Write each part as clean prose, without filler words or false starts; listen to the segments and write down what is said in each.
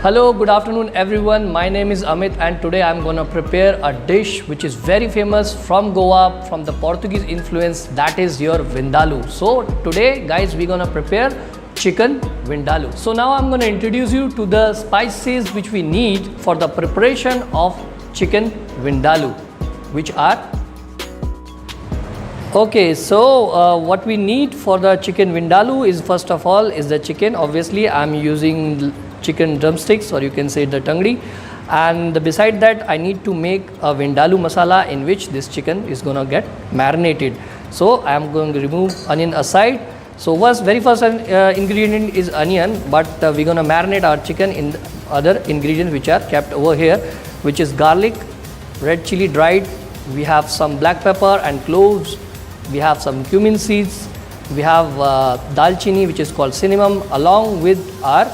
Hello, good afternoon everyone. My name is Amit and today I'm going to prepare a dish which is very famous from Goa, from the Portuguese influence, that is your Vindaloo. So today guys we're going to prepare chicken Vindaloo. So now I'm going to introduce you to the spices which we need for the preparation of chicken Vindaloo, which are okay. So what we need for the chicken Vindaloo is first of all is the chicken. Obviously I'm using chicken drumsticks, or you can say the tangdi, and beside that I need to make a Vindaloo masala in which this chicken is gonna get marinated. So I am going to remove onion aside. So very first ingredient is onion, but we're gonna marinate our chicken in other ingredients which are kept over here, which is garlic, red chili dried, we have some black pepper and cloves, we have some cumin seeds, we have dalchini which is called cinnamon, along with our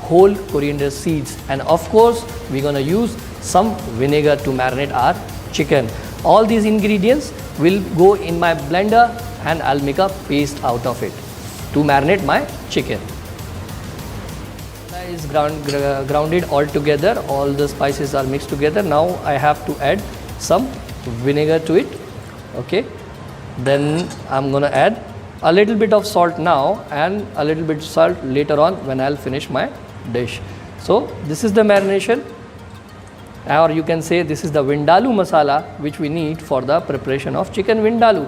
whole coriander seeds, and of course we're going to use some vinegar to marinate our chicken. All these ingredients will go in my blender and I'll make a paste out of it to marinate my chicken. It is grounded all together, all the spices are mixed together. Now I have to add some vinegar to it. Okay, then I'm going to add a little bit of salt now and a little bit of salt later on when I'll finish my dish. So this is the marination, or you can say this is the Vindaloo masala which we need for the preparation of chicken Vindaloo.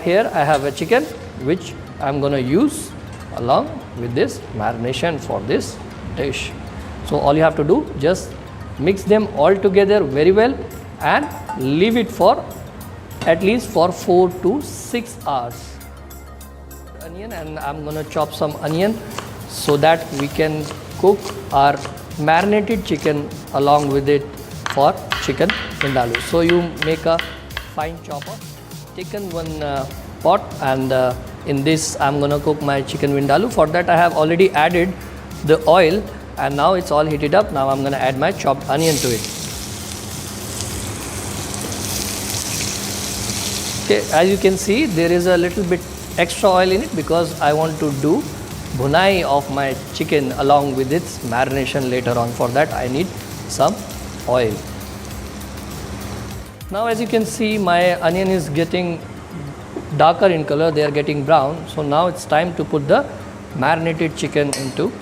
Here I have a chicken which I'm going to use along with this marination for this dish. So all you have to do, just mix them all together very well and leave it for at least for 4 to 6 hours. Onion, and I'm going to chop some onion so that we can cook our marinated chicken along with it for chicken Vindaloo. So you make a fine chopper, taken one pot, and in this I'm going to cook my chicken Vindaloo. For that I have already added the oil and now it's all heated up. Now I'm going to add my chopped onion to it. Okay, as you can see there is a little bit extra oil in it because I want to do bhunai of my chicken along with its marination later on. For that I need some oil. Now as you can see my onion is getting darker in color, they are getting brown. So now it's time to put the marinated chicken into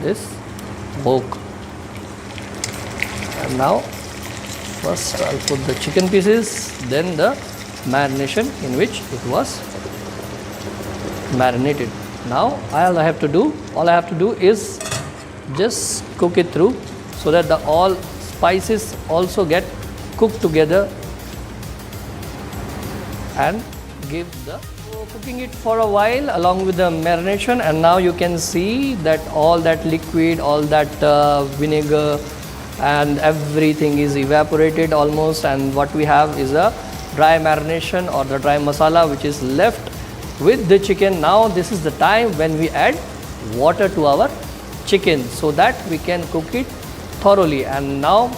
this wok. And now first I'll put the chicken pieces, then the marination in which it was marinated. Now all I have to do is just cook it through so that the all spices also get cooked together and give the cooking it for a while along with the marination. And now you can see that all that liquid, all that vinegar and everything is evaporated almost, and what we have is a dry marination or the dry masala which is left with the chicken. Now this is the time when we add water to our chicken so that we can cook it thoroughly. And now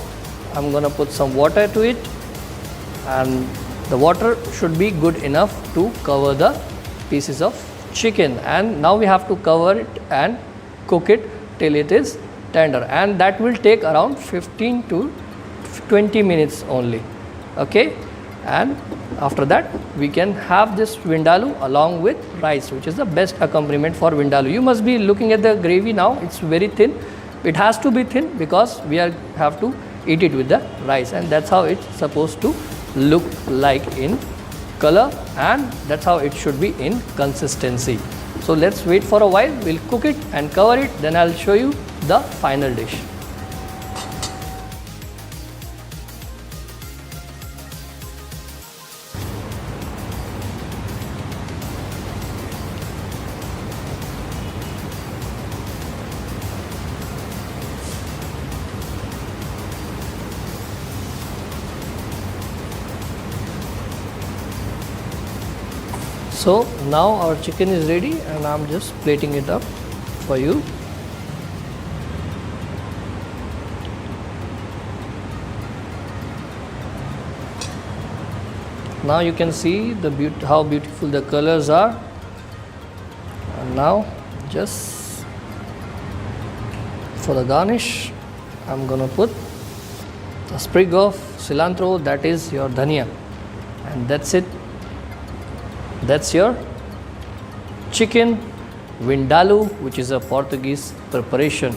I'm going to put some water to it, and the water should be good enough to cover the pieces of chicken. And now we have to cover it and cook it till it is tender, and that will take around 15 to 20 minutes only. Okay, and after that we can have this Vindaloo along with rice, which is the best accompaniment for Vindaloo. You must be looking at the gravy now, it's very thin. It has to be thin because we have to eat it with the rice, and that's how it's supposed to look like in color, and that's how it should be in consistency. So let's wait for a while, we'll cook it and cover it, then I'll show you the final dish. So now our chicken is ready and I'm just plating it up for you. Now you can see how beautiful the colors are. And now just For the garnish, I'm gonna put a sprig of cilantro, that is your dhania, and that's it. That's your chicken vindaloo, which is a Portuguese preparation.